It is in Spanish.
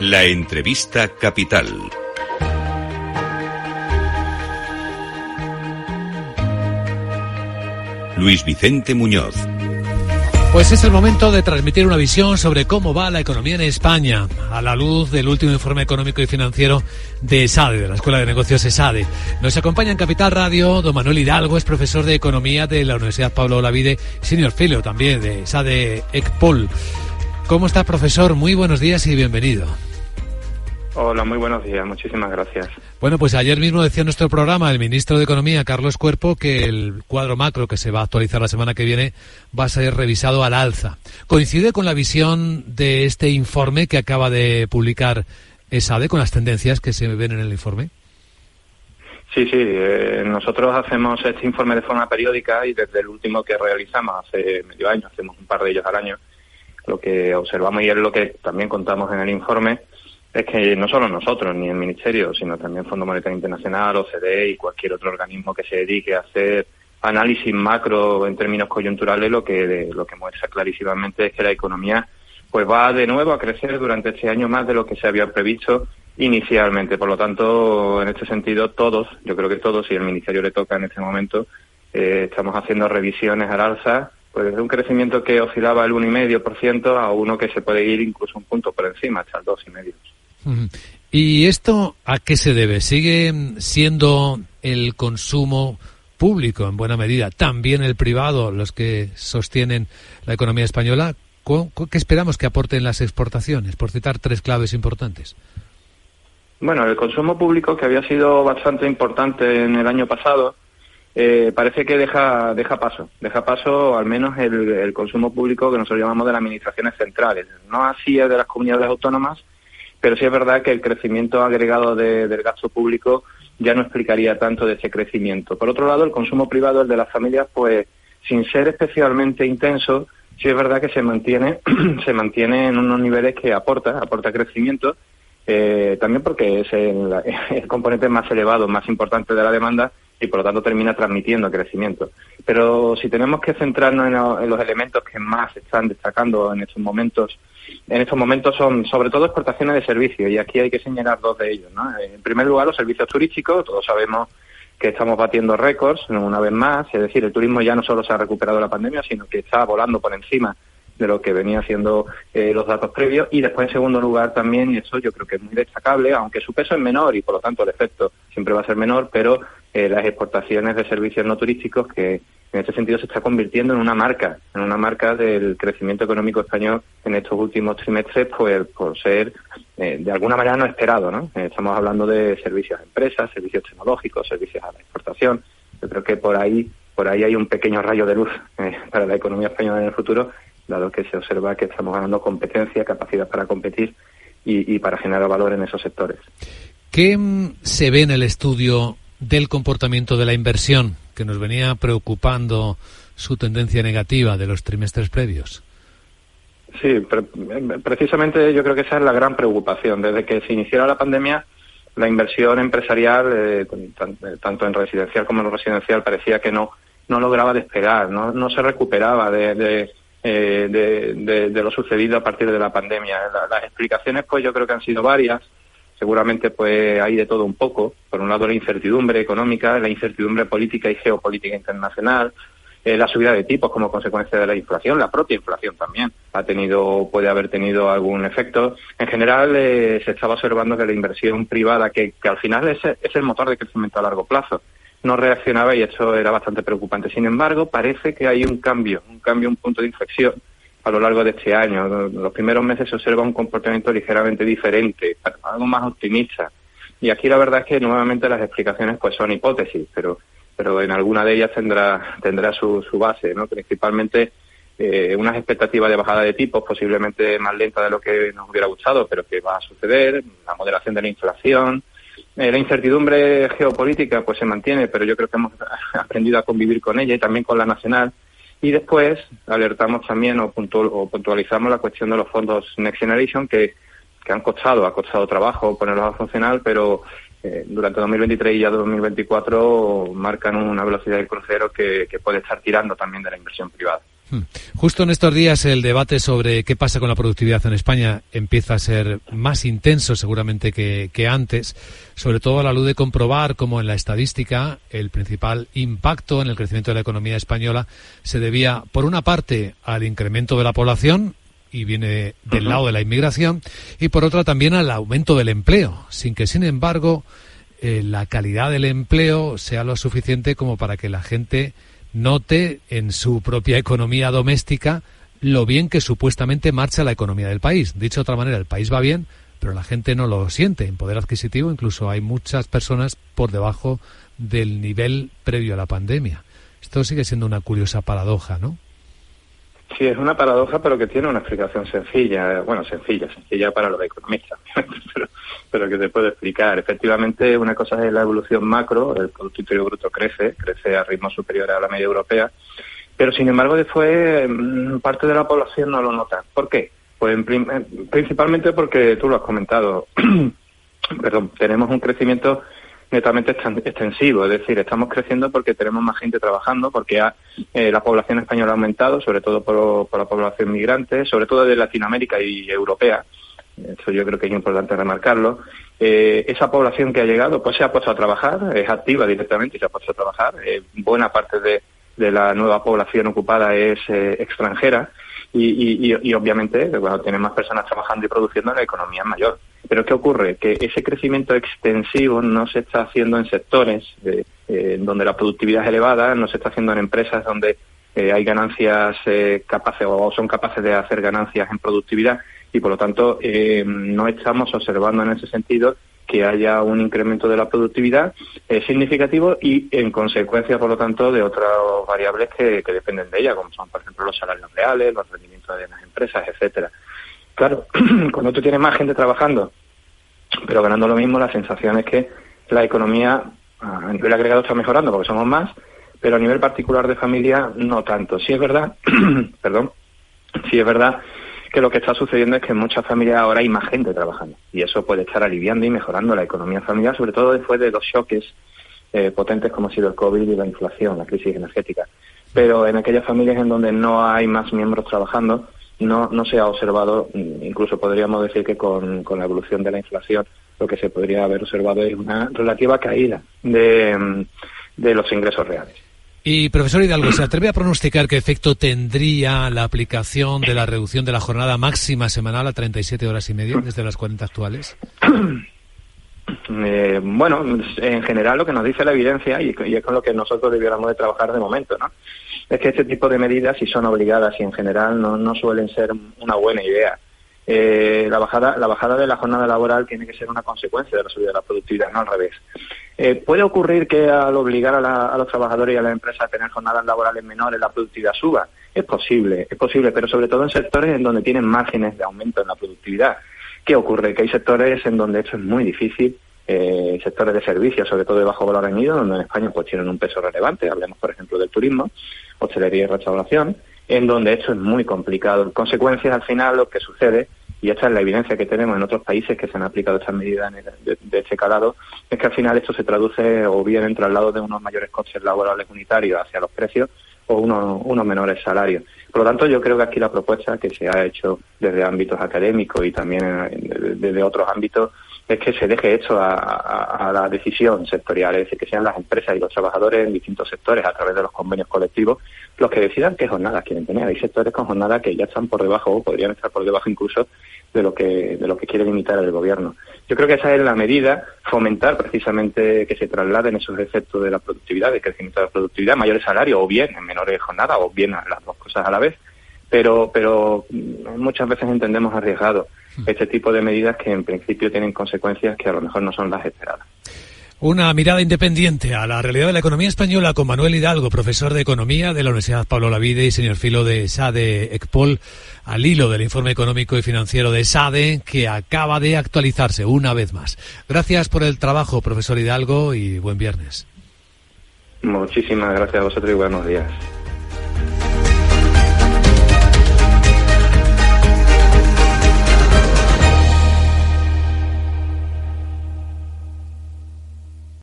La entrevista capital. Luis Vicente Muñoz. Pues es el momento de transmitir una visión sobre cómo va la economía en España, a la luz del último informe económico y financiero de ESADE, de la Escuela de Negocios ESADE. Nos acompaña en Capital Radio don Manuel Hidalgo, es profesor de Economía de la Universidad Pablo Olavide, senior fellow también de ESADE ECPOL. ¿Cómo está, profesor? Muy buenos días y bienvenido. Hola, muy buenos días, muchísimas gracias. Bueno, pues ayer mismo decía en nuestro programa el ministro de Economía, Carlos Cuerpo, que el cuadro macro que se va a actualizar la semana que viene va a ser revisado al alza. ¿Coincide con la visión de este informe que acaba de publicar ESADE, con las tendencias que se ven en el informe? Sí, nosotros hacemos este informe de forma periódica y desde el último que realizamos hace medio año, hacemos un par de ellos al año, lo que observamos y es lo que también contamos en el informe, es que no solo nosotros, ni el Ministerio, sino también Fondo Monetario Internacional, OCDE y cualquier otro organismo que se dedique a hacer análisis macro en términos coyunturales, lo que muestra clarísimamente es que la economía pues va de nuevo a crecer durante este año más de lo que se había previsto inicialmente. Por lo tanto, en este sentido, todos, yo creo que todos, y el Ministerio le toca en este momento, estamos haciendo revisiones al alza, pues desde un crecimiento que oscilaba el 1,5% a uno que se puede ir incluso un punto por encima, hasta el 2,5%. ¿Y esto a qué se debe? ¿Sigue siendo el consumo público, en buena medida, también el privado, los que sostienen la economía española? ¿Qué esperamos que aporten las exportaciones? Por citar tres claves importantes. Bueno, el consumo público, que había sido bastante importante en el año pasado, parece que deja paso al menos el consumo público que nosotros llamamos de las administraciones centrales. No así es de las comunidades autónomas, pero sí es verdad que el crecimiento agregado del gasto público ya no explicaría tanto de ese crecimiento. Por otro lado, el consumo privado, el de las familias, pues sin ser especialmente intenso, sí es verdad que se mantiene en unos niveles que aporta crecimiento, también porque es el componente más elevado, más importante de la demanda y por lo tanto termina transmitiendo crecimiento. Pero si tenemos que centrarnos en los elementos que más están destacando en estos momentos son sobre todo exportaciones de servicios, y aquí hay que señalar dos de ellos, ¿no? En primer lugar, los servicios turísticos. Todos sabemos que estamos batiendo récords una vez más, es decir, el turismo ya no solo se ha recuperado de la pandemia, sino que está volando por encima de lo que venía siendo los datos previos. Y después, en segundo lugar, también, y eso yo creo que es muy destacable, aunque su peso es menor y por lo tanto el efecto siempre va a ser menor, pero las exportaciones de servicios no turísticos, que en este sentido se está convirtiendo en una marca del crecimiento económico español en estos últimos trimestres, pues por ser de alguna manera no esperado, ¿no? Estamos hablando de servicios a empresas, servicios tecnológicos, servicios a la exportación. Yo creo que por ahí hay un pequeño rayo de luz para la economía española en el futuro, dado que se observa que estamos ganando competencia, capacidad para competir y para generar valor en esos sectores. ¿Qué se ve en el estudio del comportamiento de la inversión, que nos venía preocupando su tendencia negativa de los trimestres previos? Sí, precisamente yo creo que esa es la gran preocupación. Desde que se inició la pandemia, la inversión empresarial, tanto en residencial como en no residencial, parecía que no lograba despegar, no se recuperaba de lo sucedido a partir de la pandemia. Las explicaciones, pues yo creo que han sido varias. Seguramente pues hay de todo un poco. Por un lado, la incertidumbre económica, la incertidumbre política y geopolítica internacional, la subida de tipos como consecuencia de la inflación, la propia inflación también puede haber tenido algún efecto. En general, se estaba observando que la inversión privada, que al final es el motor de crecimiento a largo plazo, no reaccionaba, y eso era bastante preocupante. Sin embargo, parece que hay un punto de inflexión a lo largo de este año. Los primeros meses se observa un comportamiento ligeramente diferente, algo más optimista. Y aquí la verdad es que nuevamente las explicaciones pues son hipótesis, pero en alguna de ellas tendrá su base, ¿no? Principalmente unas expectativas de bajada de tipos posiblemente más lenta de lo que nos hubiera gustado, pero que va a suceder, la moderación de la inflación. La incertidumbre geopolítica pues se mantiene, pero yo creo que hemos aprendido a convivir con ella y también con la nacional. Y después alertamos también o puntualizamos la cuestión de los fondos Next Generation, que ha costado trabajo ponerlos a funcionar, pero durante 2023 y ya 2024 marcan una velocidad de crucero que puede estar tirando también de la inversión privada. Justo en estos días el debate sobre qué pasa con la productividad en España empieza a ser más intenso seguramente que antes, sobre todo a la luz de comprobar cómo en la estadística el principal impacto en el crecimiento de la economía española se debía, por una parte, al incremento de la población, y viene del lado de la inmigración, y por otra también al aumento del empleo, sin que, sin embargo, la calidad del empleo sea lo suficiente como para que la gente note en su propia economía doméstica lo bien que supuestamente marcha la economía del país. Dicho de otra manera, el país va bien, pero la gente no lo siente. En poder adquisitivo incluso hay muchas personas por debajo del nivel previo a la pandemia. Esto sigue siendo una curiosa paradoja, ¿no? Sí, es una paradoja, pero que tiene una explicación sencilla. Bueno, sencilla para los economistas, pero que se puede explicar. Efectivamente, una cosa es la evolución macro, el Producto Interior Bruto crece a ritmos superiores a la media europea, pero sin embargo después parte de la población no lo nota. ¿Por qué? Pues principalmente porque tú lo has comentado, tenemos un crecimiento netamente extensivo, es decir, estamos creciendo porque tenemos más gente trabajando, porque la población española ha aumentado, sobre todo por la población migrante, sobre todo de Latinoamérica y europea. Eso yo creo que es importante remarcarlo. Esa población que ha llegado pues se ha puesto a trabajar, es activa directamente y se ha puesto a trabajar. Buena parte de la nueva población ocupada es extranjera y obviamente cuando tienes más personas trabajando y produciendo la economía es mayor. Pero ¿qué ocurre? Que ese crecimiento extensivo no se está haciendo en sectores donde la productividad es elevada, no se está haciendo en empresas donde hay ganancias capaces o son capaces de hacer ganancias en productividad y por lo tanto no estamos observando en ese sentido que haya un incremento de la productividad significativo y en consecuencia por lo tanto de otras variables que dependen de ella, como son por ejemplo los salarios reales, los rendimientos de las empresas, etcétera. Claro, cuando tú tienes más gente trabajando, pero ganando lo mismo, la sensación es que la economía a nivel agregado está mejorando porque somos más, pero a nivel particular de familia no tanto. Sí es verdad, sí es verdad que lo que está sucediendo es que en muchas familias ahora hay más gente trabajando y eso puede estar aliviando y mejorando la economía familiar, sobre todo después de dos choques potentes como ha sido el COVID y la inflación, la crisis energética. Pero en aquellas familias en donde no hay más miembros trabajando, no se ha observado, incluso podríamos decir que con la evolución de la inflación, lo que se podría haber observado es una relativa caída de los ingresos reales. Y, profesor Hidalgo, ¿se atreve a pronosticar qué efecto tendría la aplicación de la reducción de la jornada máxima semanal a 37 horas y media desde las 40 actuales? Bueno, en general lo que nos dice la evidencia, y es con lo que nosotros debiéramos de trabajar de momento, ¿no? Es que este tipo de medidas, si son obligadas y en general no suelen ser una buena idea. La bajada de la jornada laboral tiene que ser una consecuencia de la subida de la productividad, no al revés. ¿Puede ocurrir que al obligar a los trabajadores y a las empresas a tener jornadas laborales menores la productividad suba? Es posible, pero sobre todo en sectores en donde tienen márgenes de aumento en la productividad. ¿Qué ocurre? Que hay sectores en donde esto es muy difícil, sectores de servicios, sobre todo de bajo valor añadido, donde en España pues tienen un peso relevante. Hablemos, por ejemplo, del turismo, hostelería y restauración, en donde esto es muy complicado. En consecuencia, al final, lo que sucede, y esta es la evidencia que tenemos en otros países que se han aplicado estas medidas de este calado, es que al final esto se traduce o bien en traslado de unos mayores costes laborales unitarios hacia los precios o unos menores salarios. Por lo tanto, yo creo que aquí la propuesta que se ha hecho desde ámbitos académicos y también desde otros ámbitos es que se deje esto a la decisión sectorial, es decir, que sean las empresas y los trabajadores en distintos sectores a través de los convenios colectivos los que decidan qué jornadas quieren tener. Hay sectores con jornadas que ya están por debajo o podrían estar por debajo incluso de lo que quiere limitar el gobierno. Yo creo que esa es la medida, fomentar precisamente que se trasladen esos efectos de la productividad, del crecimiento de la productividad, mayores salarios o bien en menores jornadas o bien las dos cosas a la vez. Pero muchas veces entendemos arriesgado este tipo de medidas que en principio tienen consecuencias que a lo mejor no son las esperadas. Una mirada independiente a la realidad de la economía española con Manuel Hidalgo, profesor de Economía de la Universidad Pablo Olavide y señor filo de SADE Ecpol, al hilo del informe económico y financiero de SADE, que acaba de actualizarse una vez más. Gracias por el trabajo, profesor Hidalgo, y buen viernes. Muchísimas gracias a vosotros y buenos días.